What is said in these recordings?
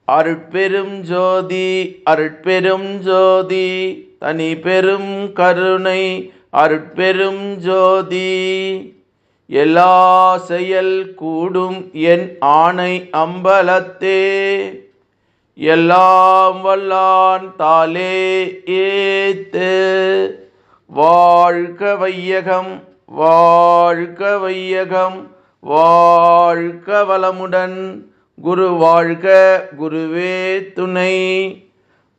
அருட்பெரும் ஜோதி அருட்பெரும் ஜோதி தனி பெரும் கருணை அருட்பெரும் ஜோதி. எல்லா செயல் கூடும் என் ஆணை அம்பலத்தே, எல்லாம் வல்லான் தாளே ஏத்து. வாழ்க வையகம் வாழ்க வையகம் வாழ்க வளமுடன். குரு வாழ்க குருவே துணை.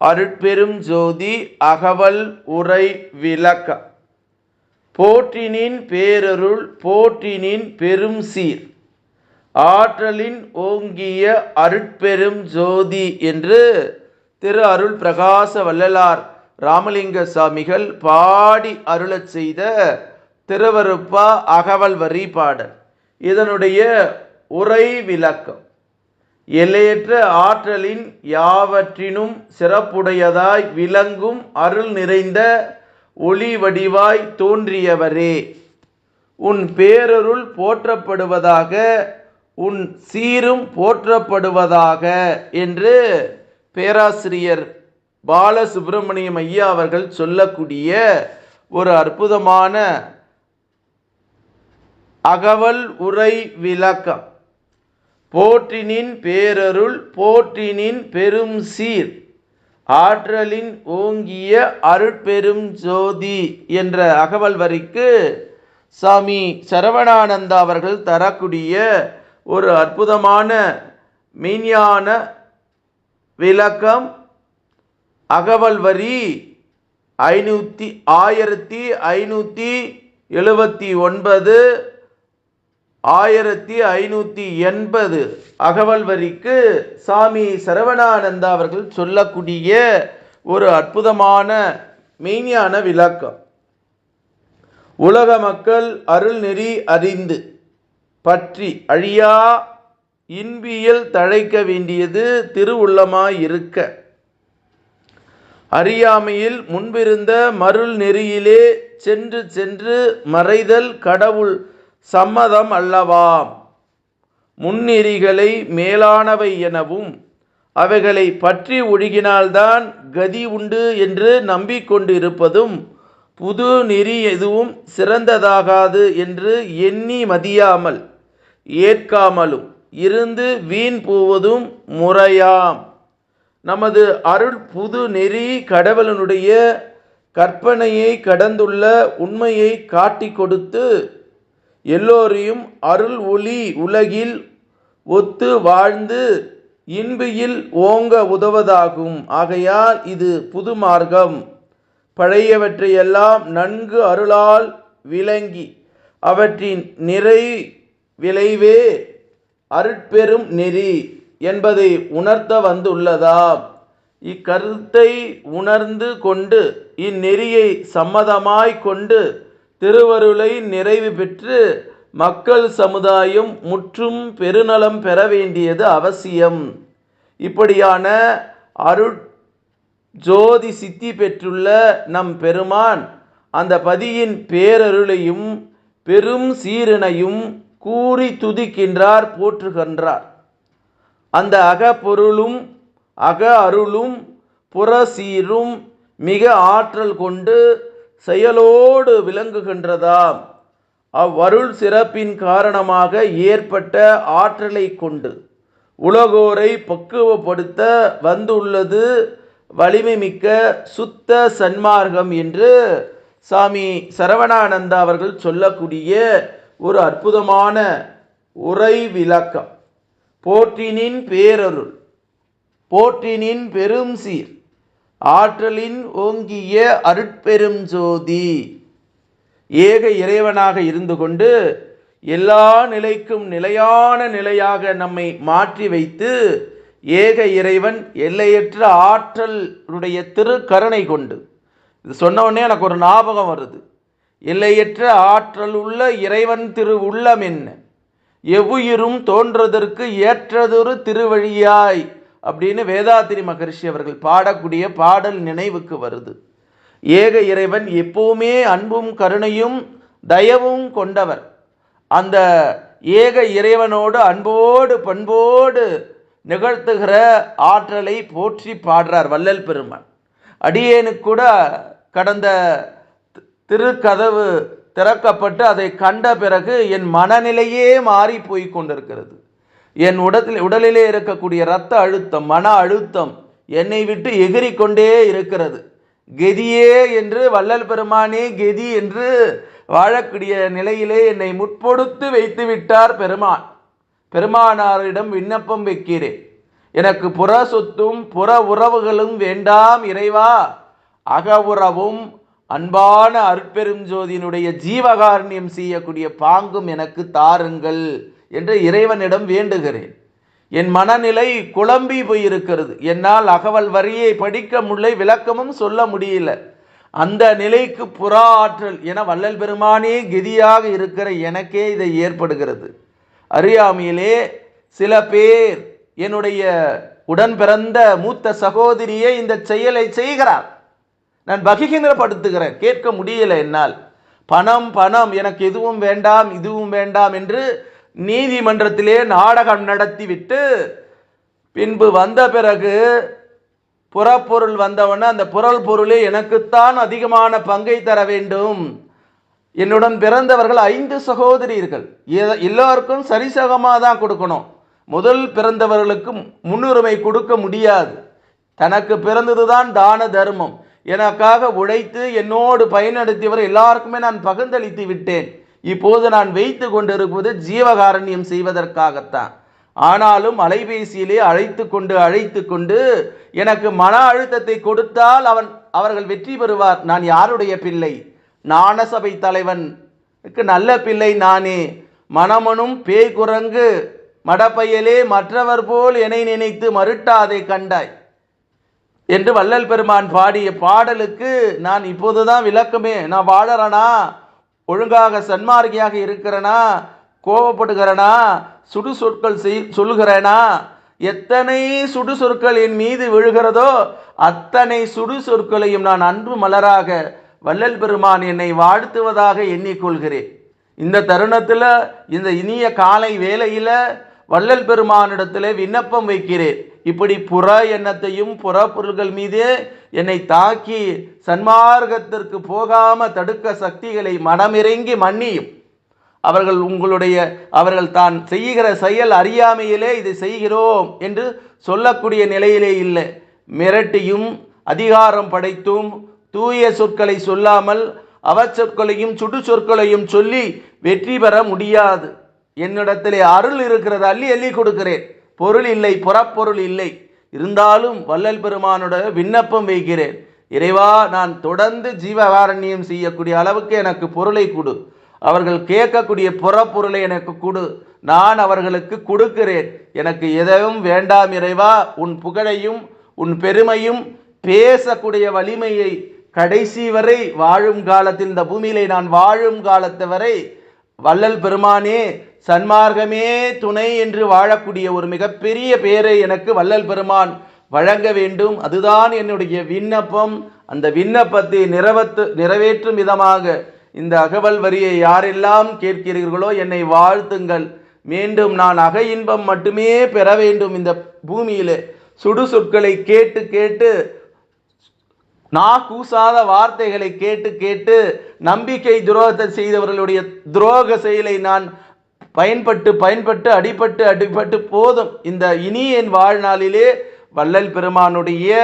அருட்பெரும் ஜோதி அகவல் உரை விளக்கம். போற்றினின் பேரருள் போற்றினின் பெரும் சீர், ஆற்றலின் ஓங்கிய அருட்பெரும் ஜோதி என்று திரு அருள் பிரகாச வள்ளலார் ராமலிங்க சாமிகள் பாடி அருளச் செய்த திருவருப்பா அகவல் வரி பாடல். இதனுடைய உரை விளக்கம். எல்லையற்ற ஆற்றலின் யாவற்றினும் சிறப்புடையதாய் விளங்கும் அருள் நிறைந்த ஒளி வடிவாய் தோன்றியவரே, உன் பேரருள் போற்றப்படுவதாக, உன் சீரும் போற்றப்படுவதாக என்று பேராசிரியர் பாலசுப்பிரமணியம் ஐயா அவர்கள் சொல்லக்கூடிய ஒரு அற்புதமான அகவல் உரை விளக்கம். போற்றினின் பேரருள் போற்றினின் பெரும் சீர், ஆற்றலின் ஓங்கிய அருட்பெரும் ஜோதி என்ற அகவல் வரிக்கு சாமி சரவணானந்தா அவர்கள் தரக்கூடிய ஒரு அற்புதமான மெய்ஞான விளக்கம். அகவல் வரி 1579 1580 அகவல் வரிக்கு சாமி சரவணானந்தா அவர்கள் சொல்லக்கூடிய ஒரு அற்புதமான மெய்ஞான விளக்கம். உலக மக்கள் அருள் நெறி அறிந்து பற்றி அழியா இன்பியல் தழைக்க வேண்டியது திருவுள்ளமாயிருக்க, அறியாமையில் முன்பிருந்த மருள் நெறியிலே சென்று சென்று மறைதல் கடவுள் சம்மதம் அல்லவாம். முன்னெறிகளை மேலானவை எனவும் அவைகளை பற்றி ஒழுகினால்தான் கதி உண்டு என்று நம்பிக்கொண்டிருப்பதும், புது நெறி எதுவும் சிறந்ததாகாது என்று எண்ணி மதியாமல் ஏற்காமலும் இருந்து வீண் போவதும் முறையாம். நமது அருள் புது நெறி கடவுளனுடைய கற்பனையை கடந்துள்ள உண்மையை காட்டி கொடுத்து எல்லோரையும் அருள் ஒளி உலகில் ஒத்து வாழ்ந்து இன்பியில் ஓங்க உதவதாகும். ஆகையால் இது புது மார்க்கம். பழையவற்றையெல்லாம் நன்கு அருளால் விளங்கி அவற்றின் நிறை விளைவே அருட்பெரும் நெறி என்பதை உணர்த்த வந்துள்ளதாம். இக்கருத்தை உணர்ந்து கொண்டு இந்நெறியை சம்மதமாய் கொண்டு திருவருளை நிறைவு பெற்று மக்கள் சமுதாயம் முற்றும் பெருநலம் பெற வேண்டியது அவசியம். இப்படியான அருட் ஜோதி சித்தி பெற்றுள்ள நம் பெருமான் அந்த பதியின் பேரருளையும் பெரும் சீரனையும் கூறி துதிக்கின்றார், போற்றுகின்றார். அந்த அகப்பொருளும் அக அருளும் புறசீரும் மிக ஆற்றல் கொண்டு செயலோடு விளங்குகின்றதாம். அவ்வருள் சிறப்பின் காரணமாக ஏற்பட்ட ஆற்றலை கொண்டு உலகோரை பக்குவப்படுத்த வந்துள்ளது வலிமை மிக்க சுத்த சன்மார்க்கம் என்று சாமி சரவணானந்தா அவர்கள் சொல்லக்கூடிய ஒரு அற்புதமான உரை விளக்கம். போற்றினின் பேரருள் போற்றினின் பெரும் சீர், ஆற்றலின் ஓங்கிய அருட்பெரும் ஜோதி. ஏக இறைவனாக இருந்து கொண்டு எல்லா நிலைக்கும் நிலையான நிலையாக நம்மை மாற்றி வைத்து ஏக இறைவன் எல்லையற்ற ஆற்றலுடைய திருக்கருணை கொண்டு, இது சொன்ன உடனே எனக்கு ஒரு ஞாபகம் வருது. எல்லையற்ற ஆற்றல் உள்ள இறைவன் திரு உள்ளம் என்ன, எவ்வுயிரும் தோன்றதற்கு ஏற்றதொரு திருவழியாய் அப்படின்னு வேதாத்திரி மகரிஷி அவர்கள் பாடக்கூடிய பாடல் நினைவுக்கு வருது. ஏக இறைவன் எப்பவுமே அன்பும் கருணையும் தயவும் கொண்டவர். அந்த ஏக இறைவனோடு அன்போடு பண்போடு நிகழ்த்துகிற ஆற்றலை போற்றி பாடுறார் வள்ளல் பெருமான். அடியேனுக்கு கூட கடந்த திருக்கதவு திறக்கப்பட்டு அதை கண்ட பிறகு என் மனநிலையே மாறி போய் கொண்டிருக்கிறது. என் உடலிலே இருக்கக்கூடிய இரத்த அழுத்தம், மன அழுத்தம் என்னை விட்டு எகிரிக்கொண்டே இருக்கிறது. கெதியே என்று வள்ளல் பெருமானே கெதி என்று வாழக்கூடிய நிலையிலே என்னை முற்பொடுத்து வைத்து விட்டார் பெருமான். பெருமானாரிடம் விண்ணப்பம் வைக்கிறேன், எனக்கு புற சொத்தும் புற உறவுகளும் வேண்டாம் இறைவா, அக உறவும் அன்பான அருட்பெரும் ஜோதியினுடைய ஜீவகாருண்யம் செய்யக்கூடிய பாங்கும் எனக்கு தாருங்கள் என்று இறைவனிடம் வேண்டுகிறேன். என் மனநிலை குழம்பி போயிருக்கிறது. என்னால் அகவல் வரியை படிக்க முடியல, விளக்கமும் சொல்ல முடியல. அந்த நிலைக்கு புற ஆற்றல் என வள்ளல் பெருமானே கெதியாக இருக்கிற எனக்கே இதை ஏற்படுகிறது. அறியாமையிலே சில பேர் என்னுடைய உடன் பிறந்த மூத்த சகோதரியே இந்த செயலை செய்கிறார். நான் பகிரப்படுத்துகிறேன், கேட்க முடியல என்னால். பணம் பணம், எனக்கு எதுவும் வேண்டாம் இதுவும் வேண்டாம் என்று நீதிமன்றத்திலே நாடகம் நடத்திவிட்டு பின்பு வந்த பிறகு புறப்பொருள் வந்தவன அந்த பொருளே எனக்குத்தான் அதிகமான பங்கை தர வேண்டும். என்னுடன் பிறந்தவர்கள் 5 சகோதரிகள், எல்லோருக்கும் சரிசகமாக தான் கொடுக்கணும். முதல் பிறந்தவர்களுக்கு முன்னுரிமை கொடுக்க முடியாது. தனக்கு பிறந்ததுதான் தான தர்மம். எனக்காக உழைத்து என்னோடு பயனடுத்தியவர் எல்லாருக்குமே நான் பகிர்ந்தளித்து விட்டேன். இப்போது நான் வைத்து கொண்டிருப்பது ஜீவகாரண்யம் செய்வதற்காகத்தான். ஆனாலும் அலைபேசியிலே அழைத்து கொண்டு எனக்கு மன அழுத்தத்தை கொடுத்தால் அவர்கள் வெற்றி பெறுவார். நான் யாருடைய பிள்ளை? ஞானசபை தலைவனுக்கு நல்ல பிள்ளை நானே. மனமனும் பேய் குரங்கு மடப்பையலே மற்றவர் போல் என்னை நினைத்து மறுட்டாதை கண்டாய் என்று வள்ளல் பெருமான் பாடிய பாடலுக்கு நான் இப்போதுதான் விளக்கமே. நான் வாழறனா, ஒழுங்காக சன்மார்க்கியாக இருக்கிறனா, கோபப்படுகிறனா, சுடு சொற்கள் சொல்லுகிறேனா? எத்தனை சுடு சொற்கள் என் மீது விழுகிறதோ அத்தனை சுடு சொற்களையும் நான் அன்பு மலராக வள்ளல் பெருமான் என்னை வாழ்த்துவதாக எண்ணிக்கொள்கிறேன். இந்த தருணத்தில், இந்த இனிய காலை வேளையில் வள்ளல் பெருமானிடத்தில் விண்ணப்பம் வைக்கிறேன். இப்படி புற எண்ணத்தையும் புற பொருள்கள் மீதே என்னை தாக்கி சன்மார்க்கத்திற்கு போகாம தடுக்க சக்திகளை மனமிறங்கி மன்னியும். அவர்கள் தான் செய்கிற செயல் அறியாமையிலே இதை செய்கிறோம் என்று சொல்லக்கூடிய நிலையிலே இல்லை. மிரட்டியும் அதிகாரம் படைத்தும் தூய சொற்களை சொல்லாமல் அவச்சொற்களையும் சுடு சொற்களையும் சொல்லி வெற்றி பெற முடியாது. என்னிடத்திலே அருள் இருக்கிறது, அள்ளி அள்ளி கொடுக்கிறேன். பொருள் இல்லை, புறப்பொருள் இல்லை. இருந்தாலும் வள்ளல் பெருமானோட விண்ணப்பம் வைக்கிறேன். இறைவா, நான் தொடர்ந்து ஜீவகாரண்யம் செய்யக்கூடிய அளவுக்கு எனக்கு பொருளை கொடு. அவர்கள் கேட்கக்கூடிய புறப்பொருளை எனக்கு கொடு. நான் அவர்களுக்கு கொடுக்கிறேன். எனக்கு எதையும் வேண்டாம் இறைவா. உன் புகழையும் உன் பெருமையும் பேசக்கூடிய வலிமையை கடைசி வரை வாழும் காலத்தில், இந்த பூமியிலே நான் வாழும் காலத்து வரை வள்ளல் பெருமானே சன்மார்க்கமே துணை என்று வாழக்கூடிய ஒரு மிகப்பெரிய பேரை எனக்கு வள்ளல் பெருமான் வழங்க வேண்டும். அதுதான் என்னுடைய விண்ணப்பம். அந்த விண்ணப்பத்தை நிறைவேற்றும் விதமாக இந்த அகவல் வரியை யாரெல்லாம் கேட்கிறீர்களோ என்னை வாழ்த்துங்கள். மீண்டும் நான் அக இன்பம் மட்டுமே பெற வேண்டும். இந்த பூமியிலே சுடு சொற்களை கேட்டு கூசாத வார்த்தைகளை கேட்டு நம்பிக்கை துரோகத்தை செய்தவர்களுடைய துரோக செயலை நான் பயன்பட்டு அடிபட்டு போதும். இந்த இனி என் வாழ்நாளிலே வள்ளல் பெருமானுடைய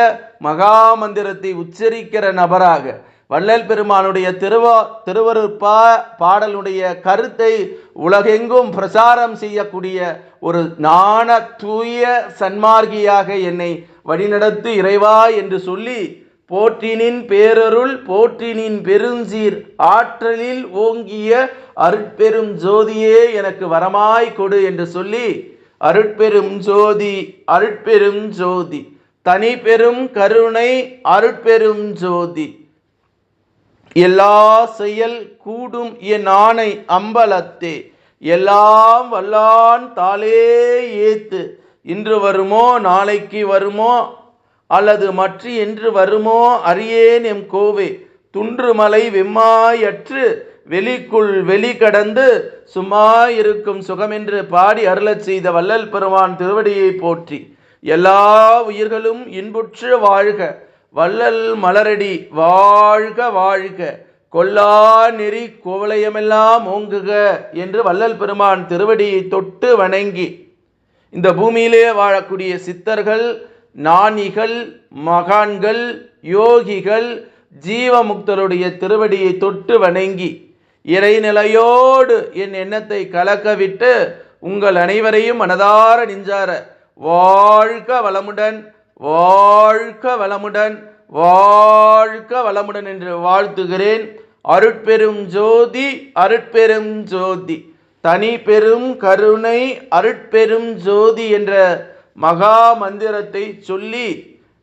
மகா மந்திரத்தை உச்சரிக்கிற நபராக, வள்ளல் பெருமானுடைய திருவருட்பா பாடலுடைய கருத்தை உலகெங்கும் பிரசாரம் செய்யக்கூடிய ஒரு ஞான தூய சன்மார்க்கியாக என்னை வழிநடத்து இறைவா என்று சொல்லி, போற்றினின் பேரருள் போற்றினின் பெருஞ்சீர் ஆற்றலில் ஓங்கிய அருட்பெரும் ஜோதியே எனக்கு வரமாய் கொடு என்று சொல்லி, அருட்பெரும் ஜோதி தனி பெரும் கருணை அருட்பெரும் ஜோதி எல்லா செயல் கூடும் என் ஆணை அம்பலத்தே எல்லாம் வல்லான் தாளே ஏத்து. இன்று வருமோ நாளைக்கு வருமோ அல்லது மற்ற என்று வருமோ அறியேன் எம் கோவே. துன்றுமலை வெம்மாயற்று வெளிக்குள் வெளி கடந்து சும்மா இருக்கும் சுகமென்று பாடி அருளச் செய்த வள்ளல் பெருமான் திருவடியை போற்றி. எல்லா உயிர்களும் இன்புற்று வாழ்க, வள்ளல் மலரடி வாழ்க வாழ்க, கொல்லா நெறி கோவலயமெல்லாம் ஓங்குக என்று வள்ளல் பெருமான் திருவடியை தொட்டு வணங்கி, இந்த பூமியிலே வாழக்கூடிய சித்தர்கள், ஞானிகள், மகான்கள், யோகிகள், ஜீவமுக்தருடைய திருவடியை தொட்டு வணங்கி இறைநிலையோடு என் எண்ணத்தை கலக்கவிட்டு உங்கள் அனைவரையும் மனதார நெஞ்சார வாழ்க வளமுடன், வாழ்க வளமுடன், வாழ்க வளமுடன் என்று வாழ்த்துகிறேன். அருட்பெரும் ஜோதி, அருட்பெரும் ஜோதி, தனி பெரும் கருணை, அருட்பெரும் ஜோதி என்ற மகா மந்திரத்தை சொல்லி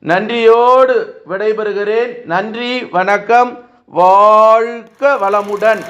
நன்றியோடு விடைபெறுகிறேன். நன்றி, வணக்கம், வாழ்க வளமுடன்.